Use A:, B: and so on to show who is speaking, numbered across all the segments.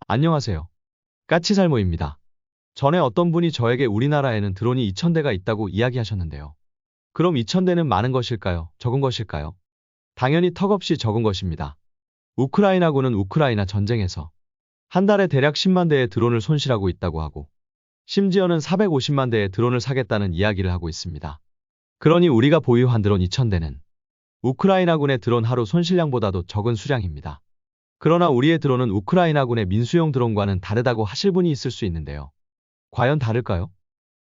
A: 안녕하세요. 까치살모입니다. 전에 어떤 분이 저에게 우리나라에는 드론이 2000대가 있다고 이야기하셨는데요. 그럼 2000대는 많은 것일까요? 적은 것일까요? 당연히 턱없이 적은 것입니다. 우크라이나군은 우크라이나 전쟁에서 한 달에 대략 10만 대의 드론을 손실하고 있다고 하고, 심지어는 450만 대의 드론을 사겠다는 이야기를 하고 있습니다. 그러니 우리가 보유한 드론 2000대는 우크라이나군의 드론 하루 손실량보다도 적은 수량입니다. 그러나 우리의 드론은 우크라이나군의 민수용 드론과는 다르다고 하실 분이 있을 수 있는데요. 과연 다를까요?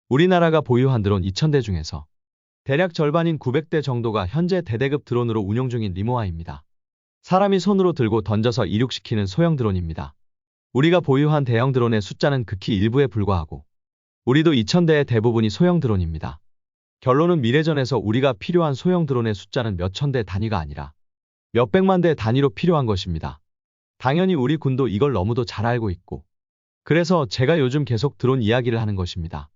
A: 우리나라가 보유한 드론 2000대 중에서 대략 절반인 900대 정도가 현재 대대급 드론으로 운용 중인 리모아입니다. 사람이 손으로 들고 던져서 이륙시키는 소형 드론입니다. 우리가 보유한 대형 드론의 숫자는 극히 일부에 불과하고, 우리도 2000대의 대부분이 소형 드론입니다. 결론은 미래전에서 우리가 필요한 소형 드론의 숫자는 몇천 대 단위가 아니라 몇백만 대 단위로 필요한 것입니다. 당연히 우리 군도 이걸 너무도 잘 알고 있고, 그래서 제가 요즘 계속 드론 이야기를 하는 것입니다.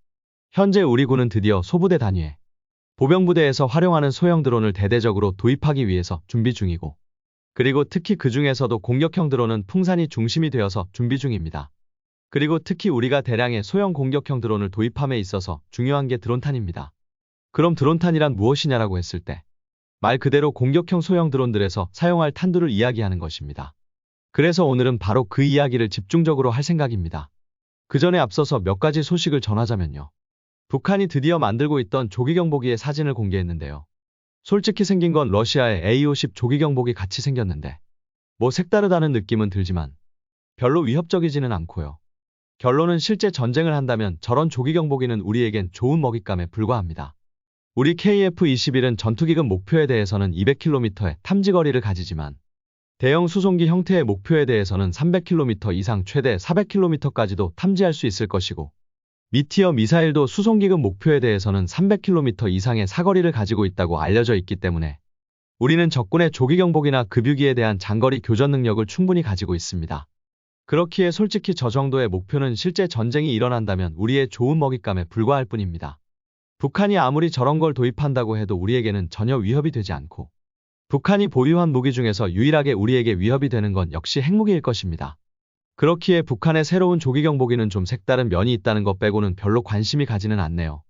A: 현재 우리 군은 드디어 소부대 단위에 보병부대에서 활용하는 소형 드론을 대대적으로 도입하기 위해서 준비 중이고, 그리고 특히 그 중에서도 공격형 드론은 풍산이 중심이 되어서 준비 중입니다. 그리고 특히 우리가 대량의 소형 공격형 드론을 도입함에 있어서 중요한 게 드론탄입니다. 그럼 드론탄이란 무엇이냐라고 했을 때, 말 그대로 공격형 소형 드론들에서 사용할 탄두를 이야기하는 것입니다. 그래서 오늘은 바로 그 이야기를 집중적으로 할 생각입니다. 그 전에 앞서서 몇 가지 소식을 전하자면요. 북한이 드디어 만들고 있던 조기경보기의 사진을 공개했는데요. 솔직히 생긴 건 러시아의 A-50 조기경보기 같이 생겼는데, 뭐 색다르다는 느낌은 들지만 별로 위협적이지는 않고요. 결론은 실제 전쟁을 한다면 저런 조기경보기는 우리에겐 좋은 먹잇감에 불과합니다. 우리 KF-21은 전투기급 목표에 대해서는 200km의 탐지거리를 가지지만, 대형 수송기 형태의 목표에 대해서는 300km 이상 최대 400km까지도 탐지할 수 있을 것이고, 미티어 미사일도 수송기급 목표에 대해서는 300km 이상의 사거리를 가지고 있다고 알려져 있기 때문에 우리는 적군의 조기경보기나 급유기에 대한 장거리 교전 능력을 충분히 가지고 있습니다. 그렇기에 솔직히 저 정도의 목표는 실제 전쟁이 일어난다면 우리의 좋은 먹잇감에 불과할 뿐입니다. 북한이 아무리 저런 걸 도입한다고 해도 우리에게는 전혀 위협이 되지 않고, 북한이 보유한 무기 중에서 유일하게 우리에게 위협이 되는 건 역시 핵무기일 것입니다. 그렇기에 북한의 새로운 조기경보기는 좀 색다른 면이 있다는 것 빼고는 별로 관심이 가지는 않네요.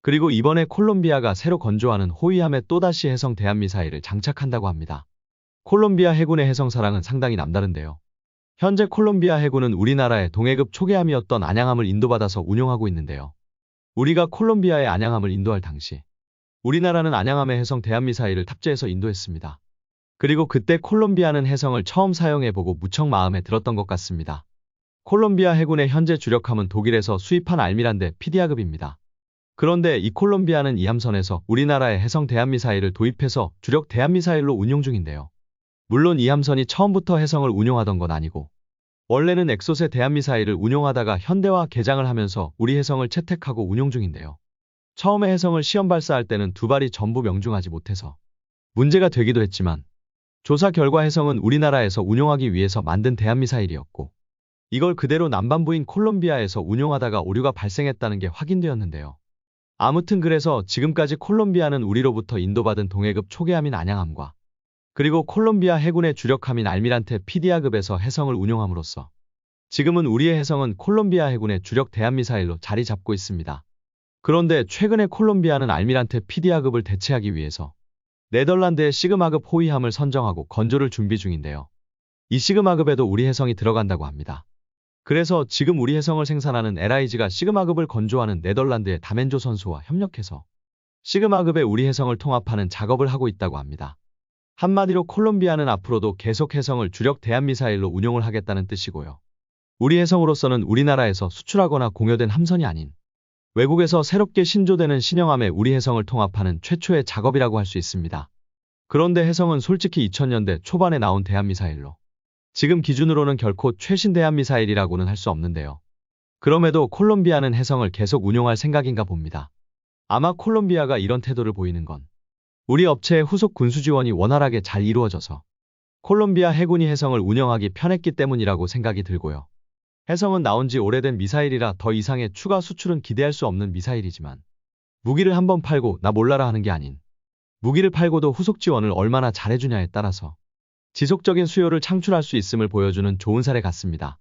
A: 그리고 이번에 콜롬비아가 새로 건조하는 호위함에 또다시 해성 대한미사일을 장착한다고 합니다. 콜롬비아 해군의 해성사랑은 상당히 남다른데요. 현재 콜롬비아 해군은 우리나라의 동해급 초계함이었던 안양함을 인도받아서 운용하고 있는데요. 우리가 콜롬비아의 안양함을 인도할 당시 우리나라는 안양함에 해성 대한미사일을 탑재해서 인도했습니다. 그리고 그때 콜롬비아는 해성을 처음 사용해보고 무척 마음에 들었던 것 같습니다. 콜롬비아 해군의 현재 주력함은 독일에서 수입한 알미란데 피디아급입니다. 그런데 이 콜롬비아는 이 함선에서 우리나라의 해성 대한미사일을 도입해서 주력 대한미사일로 운용 중인데요. 물론 이 함선이 처음부터 해성을 운용하던 건 아니고, 원래는 엑소세 대한미사일을 운용하다가 현대화 개장을 하면서 우리 해성을 채택하고 운용 중인데요. 처음에 해성을 시험 발사할 때는 두 발이 전부 명중하지 못해서 문제가 되기도 했지만, 조사 결과 해성은 우리나라에서 운용하기 위해서 만든 대한미사일이었고, 이걸 그대로 남반부인 콜롬비아에서 운용하다가 오류가 발생했다는 게 확인되었는데요. 아무튼 그래서 지금까지 콜롬비아는 우리로부터 인도받은 동해급 초계함인 안양함과, 그리고 콜롬비아 해군의 주력함인 알미란테 피디아급에서 해성을 운용함으로써 지금은 우리의 해성은 콜롬비아 해군의 주력 대한미사일로 자리 잡고 있습니다. 그런데 최근에 콜롬비아는 알미란테 피디아급을 대체하기 위해서 네덜란드의 시그마급 호위함을 선정하고 건조를 준비 중인데요. 이 시그마급에도 우리 해성이 들어간다고 합니다. 그래서 지금 우리 해성을 생산하는 LIG가 시그마급을 건조하는 네덜란드의 다멘조 선수와 협력해서 시그마급의 우리 해성을 통합하는 작업을 하고 있다고 합니다. 한마디로 콜롬비아는 앞으로도 계속 해성을 주력 대한미사일로 운용을 하겠다는 뜻이고요. 우리 해성으로서는 우리나라에서 수출하거나 공여된 함선이 아닌 외국에서 새롭게 신조되는 신형함에 우리 해성을 통합하는 최초의 작업이라고 할 수 있습니다. 그런데 해성은 솔직히 2000년대 초반에 나온 대한미사일로 지금 기준으로는 결코 최신 대한미사일이라고는 할 수 없는데요. 그럼에도 콜롬비아는 해성을 계속 운용할 생각인가 봅니다. 아마 콜롬비아가 이런 태도를 보이는 건 우리 업체의 후속 군수 지원이 원활하게 잘 이루어져서 콜롬비아 해군이 해성을 운영하기 편했기 때문이라고 생각이 들고요. 해성은 나온 지 오래된 미사일이라 더 이상의 추가 수출은 기대할 수 없는 미사일이지만, 무기를 한번 팔고 나 몰라라 하는 게 아닌, 무기를 팔고도 후속 지원을 얼마나 잘해주냐에 따라서 지속적인 수요를 창출할 수 있음을 보여주는 좋은 사례 같습니다.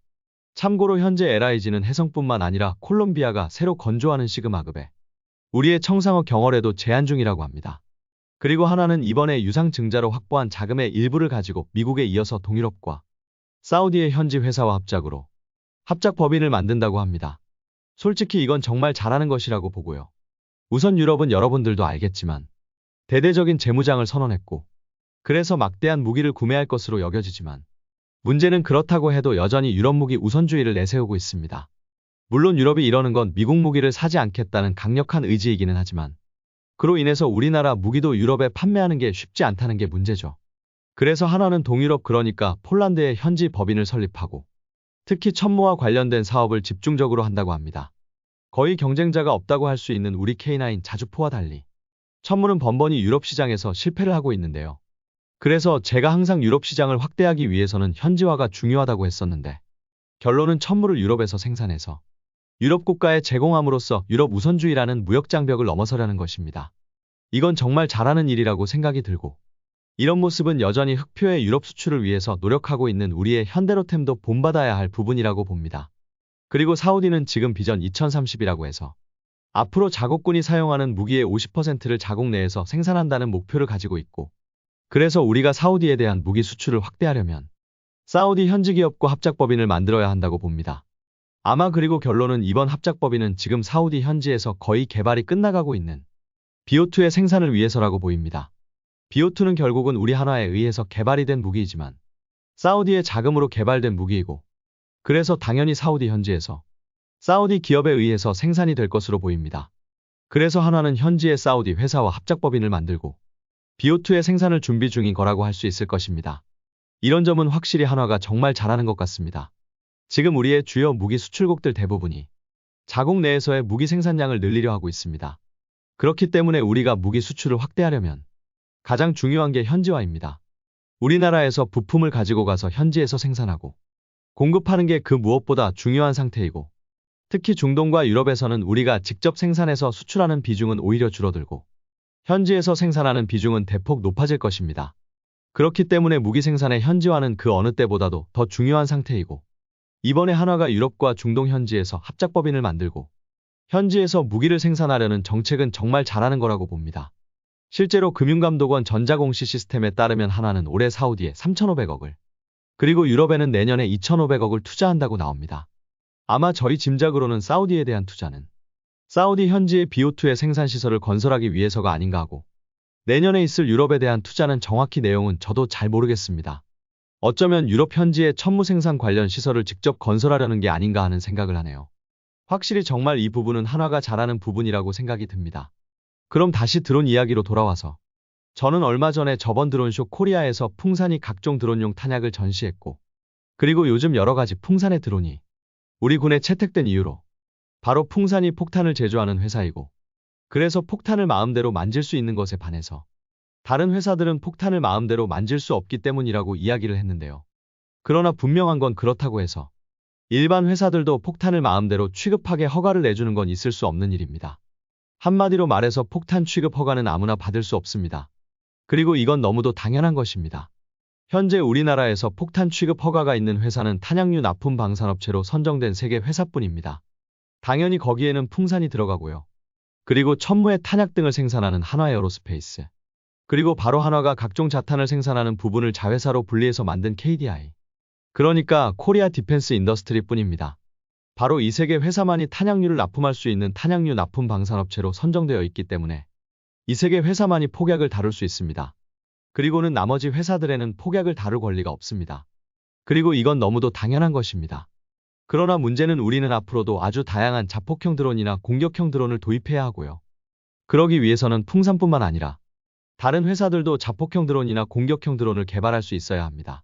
A: 참고로 현재 LIG는 해성뿐만 아니라 콜롬비아가 새로 건조하는 시그마급에 우리의 청상어 경월에도 제한 중이라고 합니다. 그리고 하나는 이번에 유상 증자로 확보한 자금의 일부를 가지고 미국에 이어서 동유럽과 사우디의 현지 회사와 합작 법인을 만든다고 합니다. 솔직히 이건 정말 잘하는 것이라고 보고요. 우선 유럽은 여러분들도 알겠지만 대대적인 재무장을 선언했고 그래서 막대한 무기를 구매할 것으로 여겨지지만 문제는 그렇다고 해도 여전히 유럽 무기 우선주의를 내세우고 있습니다. 물론 유럽이 이러는 건 미국 무기를 사지 않겠다는 강력한 의지이기는 하지만 그로 인해서 우리나라 무기도 유럽에 판매하는 게 쉽지 않다는 게 문제죠. 그래서 하나는 동유럽 그러니까 폴란드에 현지 법인을 설립하고 특히 천무와 관련된 사업을 집중적으로 한다고 합니다. 거의 경쟁자가 없다고 할 수 있는 우리 K9 자주포와 달리 천무는 번번이 유럽 시장에서 실패를 하고 있는데요. 그래서 제가 항상 유럽 시장을 확대하기 위해서는 현지화가 중요하다고 했었는데 결론은 천무를 유럽에서 생산해서 유럽 국가에 제공함으로써 유럽 우선주의라는 무역 장벽을 넘어서려는 것입니다. 이건 정말 잘하는 일이라고 생각이 들고 이런 모습은 여전히 흑표의 유럽 수출을 위해서 노력하고 있는 우리의 현대로템도 본받아야 할 부분이라고 봅니다. 그리고 사우디는 지금 비전 2030이라고 해서 앞으로 자국군이 사용하는 무기의 50%를 자국 내에서 생산한다는 목표를 가지고 있고 그래서 우리가 사우디에 대한 무기 수출을 확대하려면 사우디 현지 기업과 합작법인을 만들어야 한다고 봅니다. 아마 그리고 결론은 이번 합작법인은 지금 사우디 현지에서 거의 개발이 끝나가고 있는 BO2의 생산을 위해서라고 보입니다. BO2는 결국은 우리 한화에 의해서 개발이 된 무기이지만 사우디의 자금으로 개발된 무기이고 그래서 당연히 사우디 현지에서 사우디 기업에 의해서 생산이 될 것으로 보입니다. 그래서 한화는 현지의 사우디 회사와 합작법인을 만들고 BO2의 생산을 준비 중인 거라고 할 수 있을 것입니다. 이런 점은 확실히 한화가 정말 잘하는 것 같습니다. 지금 우리의 주요 무기 수출국들 대부분이 자국 내에서의 무기 생산량을 늘리려 하고 있습니다. 그렇기 때문에 우리가 무기 수출을 확대하려면 가장 중요한 게 현지화입니다. 우리나라에서 부품을 가지고 가서 현지에서 생산하고 공급하는 게 그 무엇보다 중요한 상태이고 특히 중동과 유럽에서는 우리가 직접 생산해서 수출하는 비중은 오히려 줄어들고 현지에서 생산하는 비중은 대폭 높아질 것입니다. 그렇기 때문에 무기 생산의 현지화는 그 어느 때보다도 더 중요한 상태이고 이번에 한화가 유럽과 중동 현지에서 합작법인을 만들고 현지에서 무기를 생산하려는 정책은 정말 잘하는 거라고 봅니다. 실제로 금융감독원 전자공시 시스템에 따르면 한화는 올해 사우디에 3,500억을 그리고 유럽에는 내년에 2,500억을 투자한다고 나옵니다. 아마 저희 짐작으로는 사우디에 대한 투자는 사우디 현지의 BO2의 생산시설을 건설하기 위해서가 아닌가 하고 내년에 있을 유럽에 대한 투자는 정확히 내용은 저도 잘 모르겠습니다. 어쩌면 유럽 현지의 천무 생산 관련 시설을 직접 건설하려는 게 아닌가 하는 생각을 하네요. 확실히 정말 이 부분은 한화가 잘하는 부분이라고 생각이 듭니다. 그럼 다시 드론 이야기로 돌아와서 저는 얼마 전에 저번 드론쇼 코리아에서 풍산이 각종 드론용 탄약을 전시했고 그리고 요즘 여러 가지 풍산의 드론이 우리 군에 채택된 이유로 바로 풍산이 폭탄을 제조하는 회사이고 그래서 폭탄을 마음대로 만질 수 있는 것에 반해서 다른 회사들은 폭탄을 마음대로 만질 수 없기 때문이라고 이야기를 했는데요. 그러나 분명한 건 그렇다고 해서 일반 회사들도 폭탄을 마음대로 취급하게 허가를 내주는 건 있을 수 없는 일입니다. 한마디로 말해서 폭탄 취급 허가는 아무나 받을 수 없습니다. 그리고 이건 너무도 당연한 것입니다. 현재 우리나라에서 폭탄 취급 허가가 있는 회사는 탄약류 납품 방산업체로 선정된 3개 회사뿐입니다. 당연히 거기에는 풍산이 들어가고요. 그리고 천무의 탄약 등을 생산하는 한화에어로스페이스. 그리고 바로 한화가 각종 자탄을 생산하는 부분을 자회사로 분리해서 만든 KDI. 그러니까 코리아 디펜스 인더스트리 뿐입니다. 바로 이 3개 회사만이 탄약류를 납품할 수 있는 탄약류 납품 방산업체로 선정되어 있기 때문에 이 3개 회사만이 폭약을 다룰 수 있습니다. 그리고는 나머지 회사들에는 폭약을 다룰 권리가 없습니다. 그리고 이건 너무도 당연한 것입니다. 그러나 문제는 우리는 앞으로도 아주 다양한 자폭형 드론이나 공격형 드론을 도입해야 하고요. 그러기 위해서는 풍산뿐만 아니라 다른 회사들도 자폭형 드론이나 공격형 드론을 개발할 수 있어야 합니다.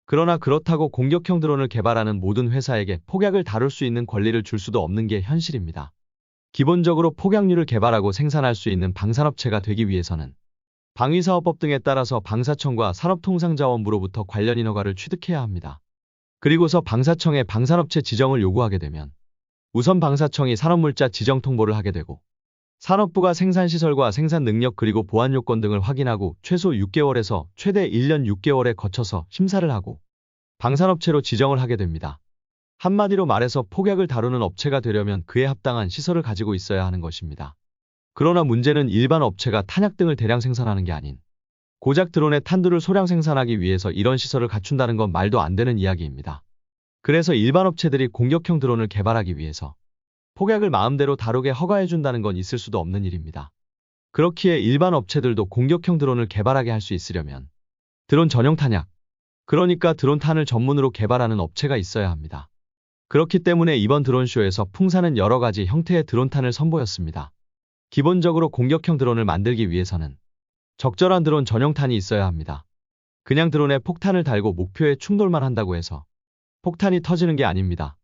A: 그러나 그렇다고 공격형 드론을 개발하는 모든 회사에게 폭약을 다룰 수 있는 권리를 줄 수도 없는 게 현실입니다. 기본적으로 폭약류를 개발하고 생산할 수 있는 방산업체가 되기 위해서는 방위사업법 등에 따라서 방사청과 산업통상자원부로부터 관련 인허가를 취득해야 합니다. 그리고서 방사청에 방산업체 지정을 요구하게 되면 우선 방사청이 산업물자 지정 통보를 하게 되고 산업부가 생산시설과 생산 능력 그리고 보안 요건 등을 확인하고 최소 6개월에서 최대 1년 6개월에 거쳐서 심사를 하고 방산업체로 지정을 하게 됩니다. 한마디로 말해서 폭약을 다루는 업체가 되려면 그에 합당한 시설을 가지고 있어야 하는 것입니다. 그러나 문제는 일반 업체가 탄약 등을 대량 생산하는 게 아닌 고작 드론의 탄두를 소량 생산하기 위해서 이런 시설을 갖춘다는 건 말도 안 되는 이야기입니다. 그래서 일반 업체들이 공격형 드론을 개발하기 위해서 폭약을 마음대로 다루게 허가해준다는 건 있을 수도 없는 일입니다. 그렇기에 일반 업체들도 공격형 드론을 개발하게 할 수 있으려면 드론 전용 탄약, 그러니까 드론탄을 전문으로 개발하는 업체가 있어야 합니다. 그렇기 때문에 이번 드론쇼에서 풍사는 여러 가지 형태의 드론탄을 선보였습니다. 기본적으로 공격형 드론을 만들기 위해서는 적절한 드론 전용탄이 있어야 합니다. 그냥 드론에 폭탄을 달고 목표에 충돌만 한다고 해서 폭탄이 터지는 게 아닙니다.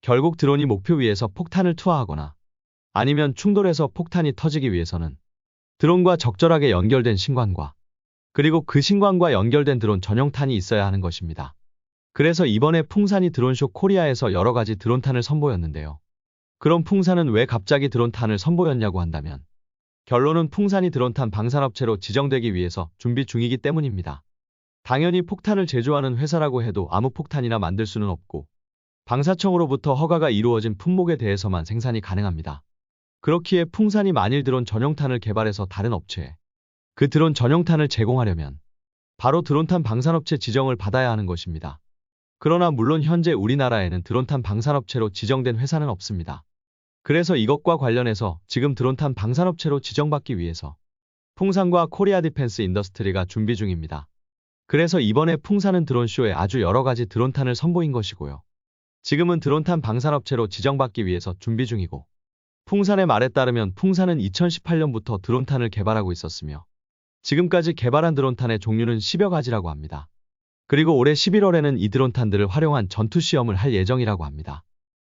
A: 결국 드론이 목표 위에서 폭탄을 투하하거나 아니면 충돌해서 폭탄이 터지기 위해서는 드론과 적절하게 연결된 신관과 그리고 그 신관과 연결된 드론 전용탄이 있어야 하는 것입니다. 그래서 이번에 풍산이 드론쇼 코리아에서 여러 가지 드론탄을 선보였는데요. 그럼 풍산은 왜 갑자기 드론탄을 선보였냐고 한다면 결론은 풍산이 드론탄 방산업체로 지정되기 위해서 준비 중이기 때문입니다. 당연히 폭탄을 제조하는 회사라고 해도 아무 폭탄이나 만들 수는 없고 방사청으로부터 허가가 이루어진 품목에 대해서만 생산이 가능합니다. 그렇기에 풍산이 만일 드론 전용탄을 개발해서 다른 업체에 그 드론 전용탄을 제공하려면 바로 드론탄 방산업체 지정을 받아야 하는 것입니다. 그러나 물론 현재 우리나라에는 드론탄 방산업체로 지정된 회사는 없습니다. 그래서 이것과 관련해서 지금 드론탄 방산업체로 지정받기 위해서 풍산과 코리아 디펜스 인더스트리가 준비 중입니다. 그래서 이번에 풍산은 드론쇼에 아주 여러 가지 드론탄을 선보인 것이고요. 지금은 드론탄 방산업체로 지정받기 위해서 준비 중이고 풍산의 말에 따르면 풍산은 2018년부터 드론탄을 개발하고 있었으며 지금까지 개발한 드론탄의 종류는 10여 가지라고 합니다. 그리고 올해 11월에는 이 드론탄들을 활용한 전투시험을 할 예정이라고 합니다.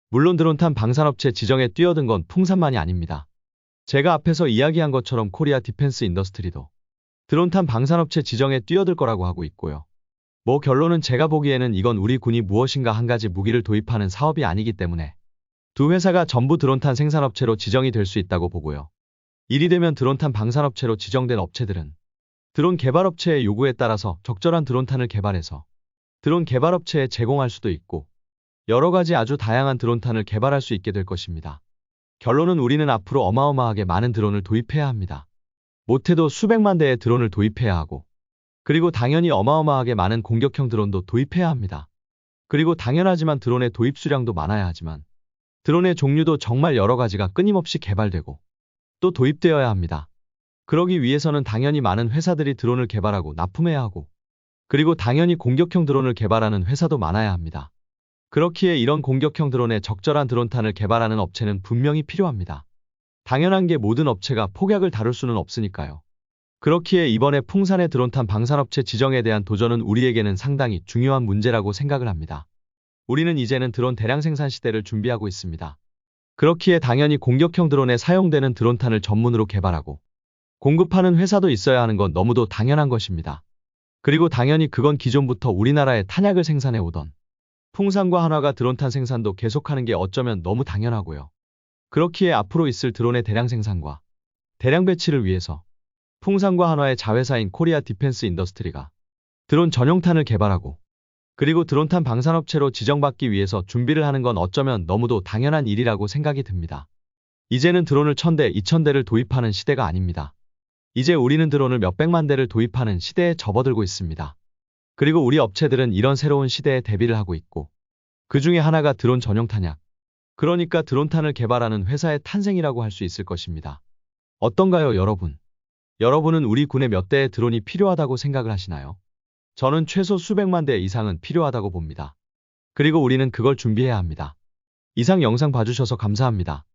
A: 물론 드론탄 방산업체 지정에 뛰어든 건 풍산만이 아닙니다. 제가 앞에서 이야기한 것처럼 코리아 디펜스 인더스트리도 드론탄 방산업체 지정에 뛰어들 거라고 하고 있고요. 뭐 결론은 제가 보기에는 이건 우리 군이 무엇인가 한 가지 무기를 도입하는 사업이 아니기 때문에 두 회사가 전부 드론탄 생산업체로 지정이 될 수 있다고 보고요. 이리 되면 드론탄 방산업체로 지정된 업체들은 드론 개발업체의 요구에 따라서 적절한 드론탄을 개발해서 드론 개발업체에 제공할 수도 있고 여러 가지 아주 다양한 드론탄을 개발할 수 있게 될 것입니다. 결론은 우리는 앞으로 어마어마하게 많은 드론을 도입해야 합니다. 못해도 수백만 대의 드론을 도입해야 하고 그리고 당연히 어마어마하게 많은 공격형 드론도 도입해야 합니다. 그리고 당연하지만 드론의 도입 수량도 많아야 하지만 드론의 종류도 정말 여러 가지가 끊임없이 개발되고 또 도입되어야 합니다. 그러기 위해서는 당연히 많은 회사들이 드론을 개발하고 납품해야 하고 그리고 당연히 공격형 드론을 개발하는 회사도 많아야 합니다. 그렇기에 이런 공격형 드론에 적절한 드론탄을 개발하는 업체는 분명히 필요합니다. 당연한 게 모든 업체가 폭약을 다룰 수는 없으니까요. 그렇기에 이번에 풍산의 드론탄 방산업체 지정에 대한 도전은 우리에게는 상당히 중요한 문제라고 생각을 합니다. 우리는 이제는 드론 대량 생산 시대를 준비하고 있습니다. 그렇기에 당연히 공격형 드론에 사용되는 드론탄을 전문으로 개발하고 공급하는 회사도 있어야 하는 건 너무도 당연한 것입니다. 그리고 당연히 그건 기존부터 우리나라에 탄약을 생산해 오던 풍산과 한화가 드론탄 생산도 계속하는 게 어쩌면 너무 당연하고요. 그렇기에 앞으로 있을 드론의 대량 생산과 대량 배치를 위해서 풍산과 한화의 자회사인 코리아 디펜스 인더스트리가 드론 전용탄을 개발하고 그리고 드론탄 방산업체로 지정받기 위해서 준비를 하는 건 어쩌면 너무도 당연한 일이라고 생각이 듭니다. 이제는 드론을 1000대, 2000대를 도입하는 시대가 아닙니다. 이제 우리는 드론을 몇백만 대를 도입하는 시대에 접어들고 있습니다. 그리고 우리 업체들은 이런 새로운 시대에 대비를 하고 있고 그 중에 하나가 드론 전용 탄약, 그러니까 드론탄을 개발하는 회사의 탄생이라고 할 수 있을 것입니다. 어떤가요, 여러분? 여러분은 우리 군에 몇 대의 드론이 필요하다고 생각을 하시나요? 저는 최소 수백만 대 이상은 필요하다고 봅니다. 그리고 우리는 그걸 준비해야 합니다. 이상 영상 봐주셔서 감사합니다.